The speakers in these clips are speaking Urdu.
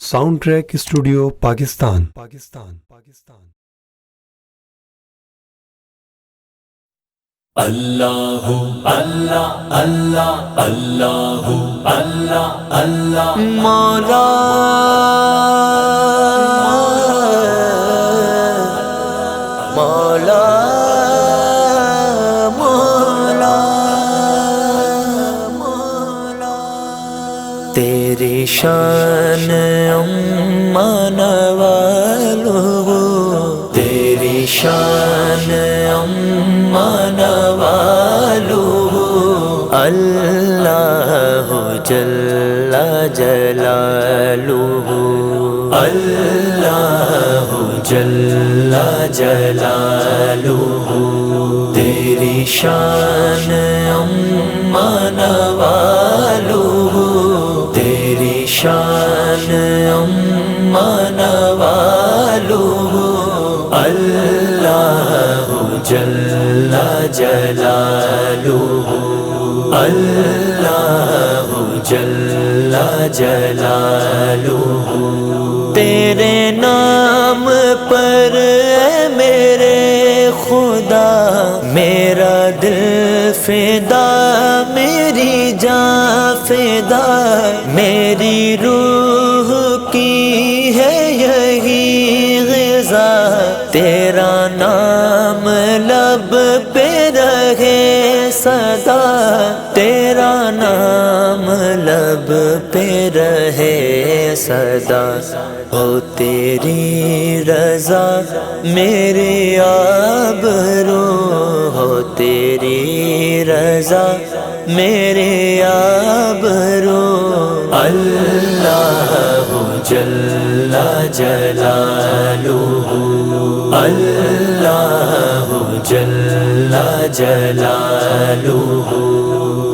Sound track studio Pakistan. Allah Allah Allah Allah Allah Allah مولا مولا مولا مولا تیری شان امان والو، تیری شان امان والو، اللہ جل جلالہ، اللہ جل جلالہ، تیری شان امان والو، تیری شان امان والو، اللہ جل جلالہ، اللہ جل جلالہ، تیرے نام پر اے میرے خدا میرا دل فدا، میری جان فدا، میری روح کی ہے یہی غذا، تیرا نام لب پہ رہے صدا، تیرا نام لب پہ رہے صدا، ہو تیری رضا میری آبرو، ہو تیری رضا میری آبرو، اللہ جل جلالہ، اللہ جل جلالہ،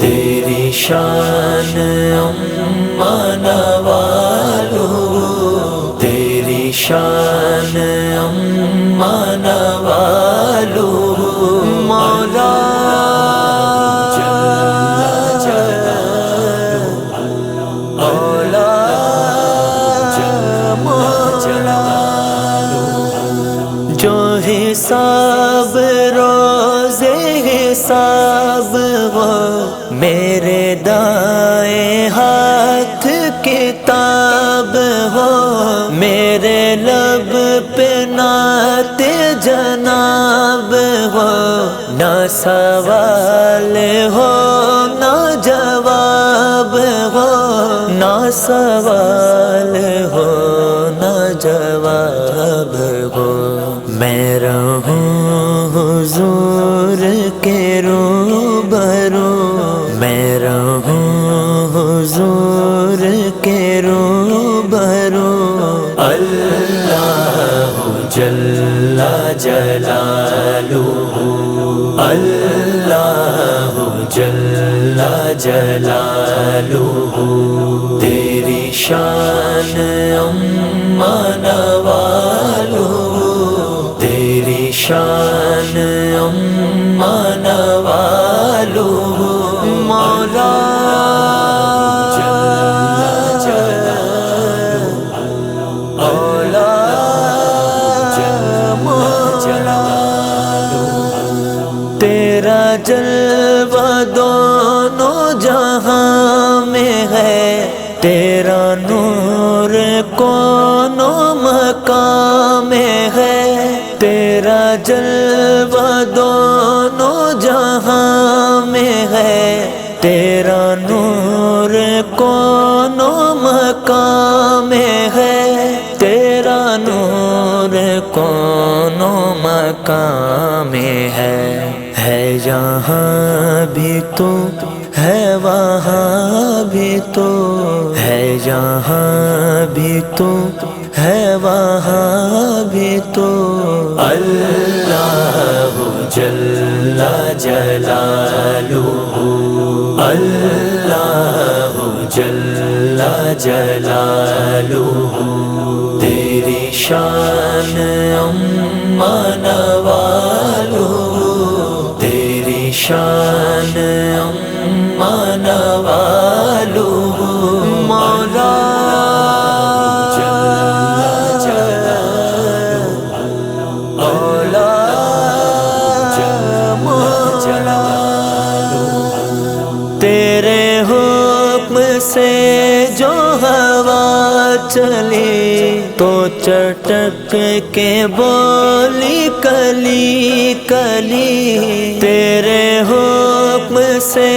تیری شان امان والو، تیری شان امان والو، مولا جو حساب روز حساب ہو، میرے دائیں ہاتھ کتاب ہو، میرے لب پہ نعت جناب ہو، نہ سوال ہو نہ جواب ہو، نہ سوال ہو نہ جواب ہو، میں رہوں حضور کے روبرو، میں رہوں حضور کے روبرو، اللہ جل جلالہ، اللہ جل جلالہ، تیری شان امان والو، تیری شان امان والو، مولا جل جلالہ، مولا جل جلالہ، تیرا جلوہ دونوں جہاں میں ہے، تیرا نور کونوں مقام میں ہے، تیرا جلوہ دونوں جہاں میں ہے، تیرا نور کونوں مقام میں ہے، تیرا نور کونوں مقام میں ہے یہاں بھی تو ہے وہاں بھی تو ہے، یہاں بھی تو ہے وہاں بھی تو، اللہ جل جلالہ، اللہ جل جلالہ، تیری شان امان والو، تیری شان امان والو، مولا چلی تو چٹک کے بولی کلی کلی، تیرے حکم سے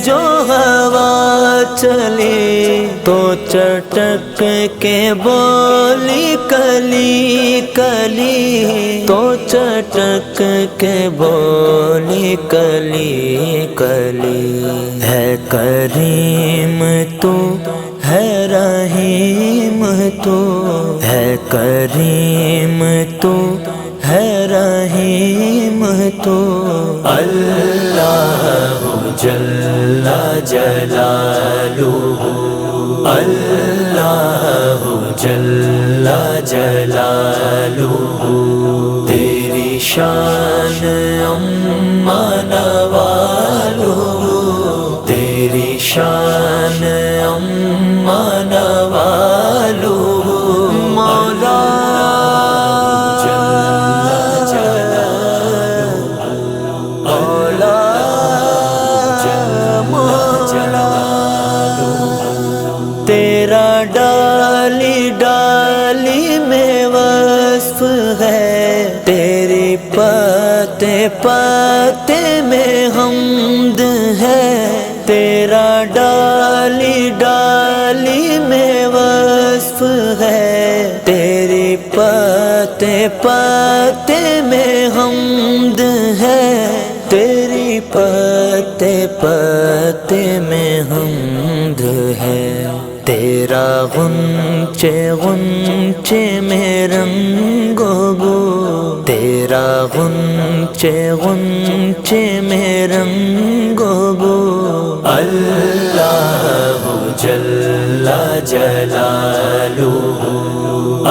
جو ہوا چلی تو چٹک کے بولی کلی کلی، تو چٹک کے بولی کلی کلی۔ ہے کریم تو ہے رحیم تو، ہے کریم تو ہے رحیم تو، اللہ جل جلالہ، اللہ جل جلالہ، تیری شان اما نوالہ، تیری شان اما نوالہ، مولا تیرا ڈالی ڈالی میں وصف ہے، تیری پتے پتے میں حمد ہے، تیرا ڈالی ڈالی میں وصف ہے، تیری پتے پتے میں حمد ہے، تیری پتے پتے میں حمد ہے، تیرا غنچے غنچے میں رنگ و بو، تیرا غنچے غنچے میں رنگ و بو، اللہ جل جلالہ،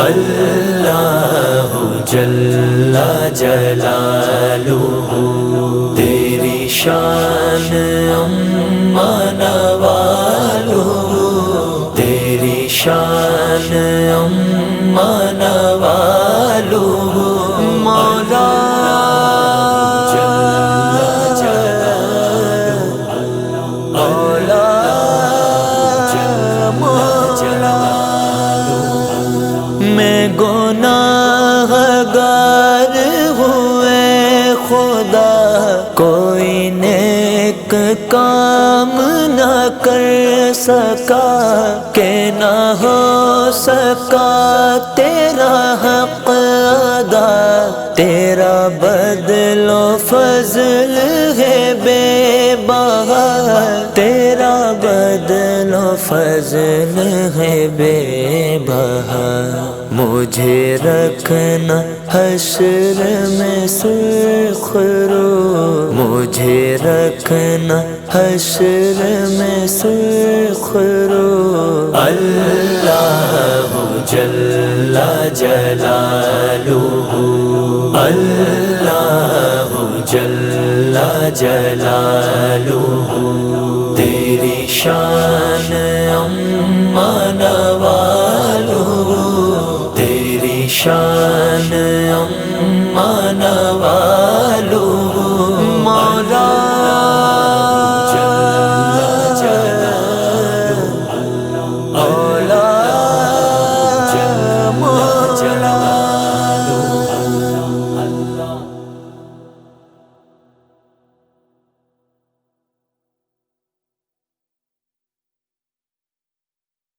اللہ جل جلالہ، تیری شان اما نوالہ، تیری شان اما نوالہ، مولا جل جلالہ، مولا میں گناہ گار ہوئے خدا، کوئی نیک کام نہ کر سکا، کہ نہ ہو سکا تیرا حق ادا، تیرا بدل و فضل ہے بے بہا، تیرا بدل و فضل ہے بے بہا، مجھے رکھنا حشر میں سرخرو، مجھے رکھنا حشر میں سرخرو، اللہ جل جلالہ، اللہ جل جلالہ، تیری شان اما نوالہ، تیری شان